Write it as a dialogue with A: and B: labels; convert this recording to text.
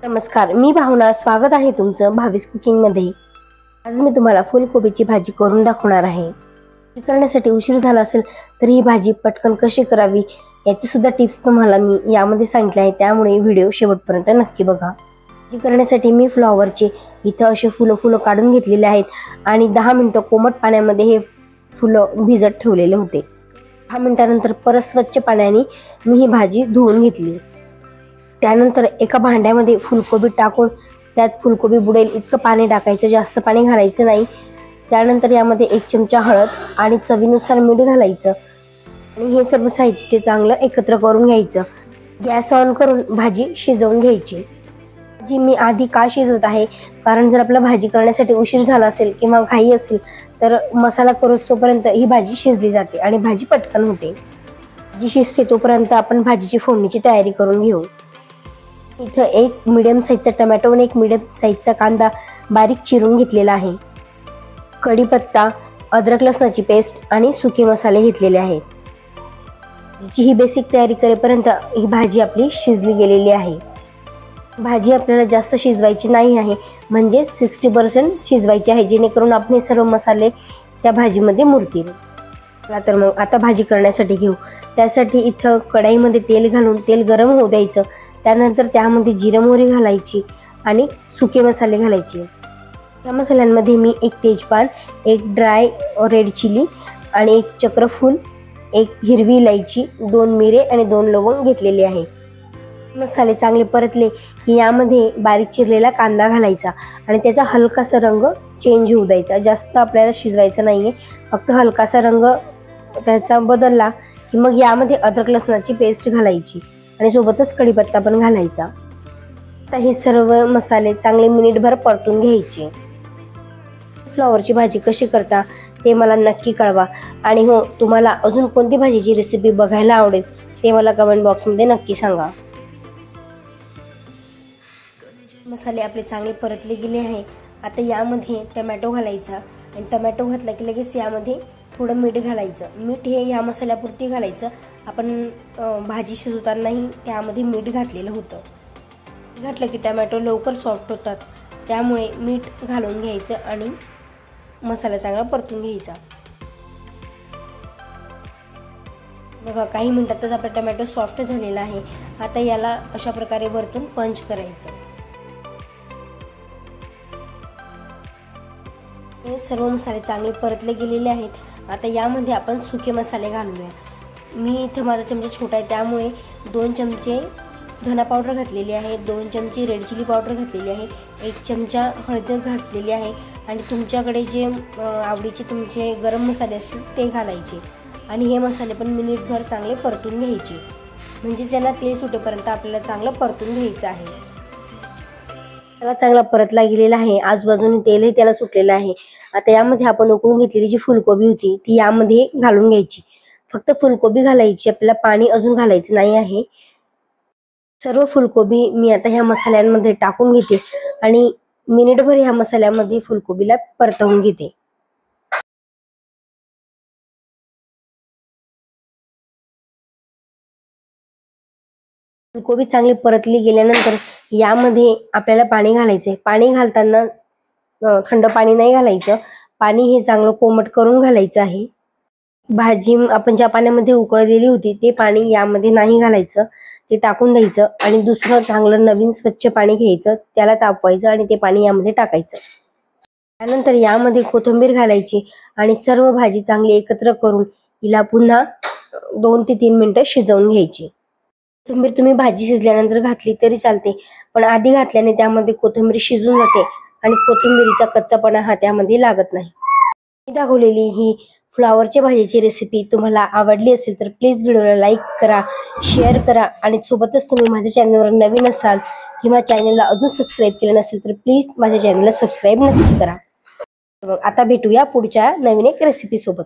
A: नमस्कार, मी भावना. स्वागत आहे तुमचं भावीस कुकिंग मध्ये. आज मी तुम्हाला फुलकोबीची भाजी करून दाखवणार आहे. ती करण्यासाठी उशीर झाला असेल तर ही भाजी पटकन कशी करावी याची सुद्धा टिप्स तुम्हाला मी यामध्ये सांगितले आहे, त्यामुळे व्हिडिओ शेवटपर्यंत नक्की बघा. भाजी करण्यासाठी मी फ्लॉवरचे इथं असे फुलं काढून घेतलेले आहेत आणि 10 मिनिटं कोमट पाण्यामध्ये हे फुलं भिजत ठेवलेले होते. 10 मिनिटानंतर परत स्वच्छ पाण्याने मी ही भाजी धुवून घेतली. त्यानंतर एका भांड्यामध्ये फुलकोबी टाकून त्यात फुलकोबी बुडेल इतकं पाणी टाकायचं, जास्त पाणी घालायचं नाही. त्यानंतर यामध्ये 1 चमचा हळद आणि चवीनुसार मीठ घालायचं आणि हे सर्व साहित्य चांगलं एकत्र करून घ्यायचं. गॅस ऑन करून भाजी शिजवून घ्यायची. जी मी आधी का शिजवत आहे, कारण जर आपला भाजी करण्यासाठी उशीर झाला असेल किंवा घाई असेल तर मसाला करोस्तोपर्यंत ही भाजी शिजली जाते आणि भाजी पटकन होते. जी शिजते तोपर्यंत आपण भाजीची फोडणीची तयारी करून घेऊ. इथं 1 मीडियम साईजचा टोमॅटो आणि 1 मीडियम साईजचा कांदा बारीक चिरून घेतलेला आहे. कढीपत्ता, अद्रक लसणाची पेस्ट आणि सुके मसाले घेतलेले आहेत. जिची ही बेसिक तयारी करेपर्यंत ही भाजी आपली शिजली गेलेली आहे. भाजी आपल्याला जास्त शिजवायची नाही आहे, म्हणजे 60% शिजवायची आहे, जेणेकरून आपण सर्व मसाले त्या भाजीमध्ये मुरतील. तर मग आता भाजी करण्यासाठी घेऊ. त्यासाठी इथं कढईमध्ये तेल घालून तेल गरम होऊ द्यायचं. त्यानंतर त्यामध्ये जिरे मोहरी घालायची आणि सुके मसाले घालायचे. या मसाल्यांमध्ये मी 1 तेजपान, 1 ड्राय रेड चिली आणि 1 चक्रफूल, 1 हिरवी इलायची, 2 मिरे आणि 2 लवंग घेतलेले आहे. मसाले चांगले परतले की यामध्ये बारीक चिरलेला कांदा घालायचा आणि त्याचा हलकासा रंग चेंज होऊ द्यायचा. जास्त आपल्याला शिजवायचा नाही आहे, फक्त हलकासा रंग त्याचा बदलला की मग यामध्ये अद्रक लसणाची पेस्ट घालायची आणि सोबतच कढीपत्ता पण घालायचा. आता हे सर्व मसाले चांगले मिनिटभर परतून घ्यायचे. फ्लॉवरची भाजी कशी करता ते मला नक्की कळवा आणि हो, तुम्हाला अजून कोणती भाजीची रेसिपी बघायला आवडेल ते मला कमेंट बॉक्समध्ये नक्की सांगा. मसाले आपले चांगले परतले गेले आहे. आता यामध्ये टोमॅटो घालायचा आणि टोमॅटो घातला की लगेच यामध्ये थोडं मीठ घालायचं. मीठ हे या मसाल्यापुरती घालायचं. आपण भाजी शिजवतानाही त्यामध्ये मीठ घातलेलं होतं. घातलं की टोमॅटो लवकर सॉफ्ट होतात, त्यामुळे मीठ घालून घ्यायचं आणि मसाला चांगला परतून घ्यायचा. बघा, काही मिनिटातच आपला टोमॅटो सॉफ्ट झालेला आहे. आता याला अशा प्रकारे वरतून पंच करायचं. हे सर्व मसाले चांगले परतले गेलेले आहेत. आता यामध्ये आपण सुके मसाले घालूया. मी इथं माझा चमचा छोटा आहे, त्यामुळे 2 चमचे धना पावडर घातलेली आहे, 2 चमचे रेड चिली पावडर घातलेली आहे, 1 चमचा हळद घातलेली आहे आणि तुमच्याकडे जे आवडीचे तुमचे गरम मसाले असतील ते घालायचे आणि हे मसाले पण मिनिटभर चांगले परतून घ्यायचे. म्हणजे त्यांना तेल सुटेपर्यंत आपल्याला चांगलं परतून घ्यायचं आहे. त्याला चांगला परतला गेलेला आहे. आजूबाजूने तेलही त्याला सुटलेलं आहे. आता यामध्ये आपण उकळून घेतलेली जी फुलकोबी होती ती यामध्ये घालून घ्यायची. फक्त फुलकोबी घालायची, आपल्याला पाणी अजून घालायचं नाही आहे. सर्व फुलकोबी मी आता ह्या मसाल्यांमध्ये टाकून घेते आणि मिनिटभर ह्या मसाल्यामध्ये फुलकोबीला परतवून घेते. फुलकोबी चांगली परतली गेल्यानंतर यामध्ये आपल्याला पाणी घालायचे. पाणी घालताना थंड पाणी नाही घालायचं. पाणी हे चांगलं कोमट करून घालायचं आहे. भाजी आपण ज्या पाण्यामध्ये उकळलेली होती ते पाणी यामध्ये नाही घालायचं, ते टाकून द्यायचं आणि दुसरं चांगलं नवीन स्वच्छ पाणी घ्यायचं, त्याला तापवायचं आणि ते पाणी यामध्ये टाकायचं. त्यानंतर यामध्ये कोथिंबीर घालायची आणि सर्व भाजी चांगली एकत्र करून हिला पुन्हा 2 ते 3 मिनिटं शिजवून घ्यायची. कोथिंबीर तुम्ही भाजी शिजल्यानंतर घातली तरी चालते, पण आधी घातल्याने त्यामध्ये कोथिंबीर शिजून जाते आणि कोथिंबीरीचा कच्चापणा हा त्यामध्ये लागत नाही. मी दाखवलेली ही फ्लॉवरच्या भाजीची रेसिपी तुम्हाला आवडली असेल तर प्लीज व्हिडिओला लाईक करा, शेअर करा आणि सोबतच तुम्ही माझ्या चॅनलवर नवीन असाल किंवा चॅनलला अजून सबस्क्राईब केलं नसेल तर प्लीज माझ्या चॅनलला सबस्क्राईब नक्की करा. आता भेटूया पुढच्या नवीन एक रेसिपी सोबत.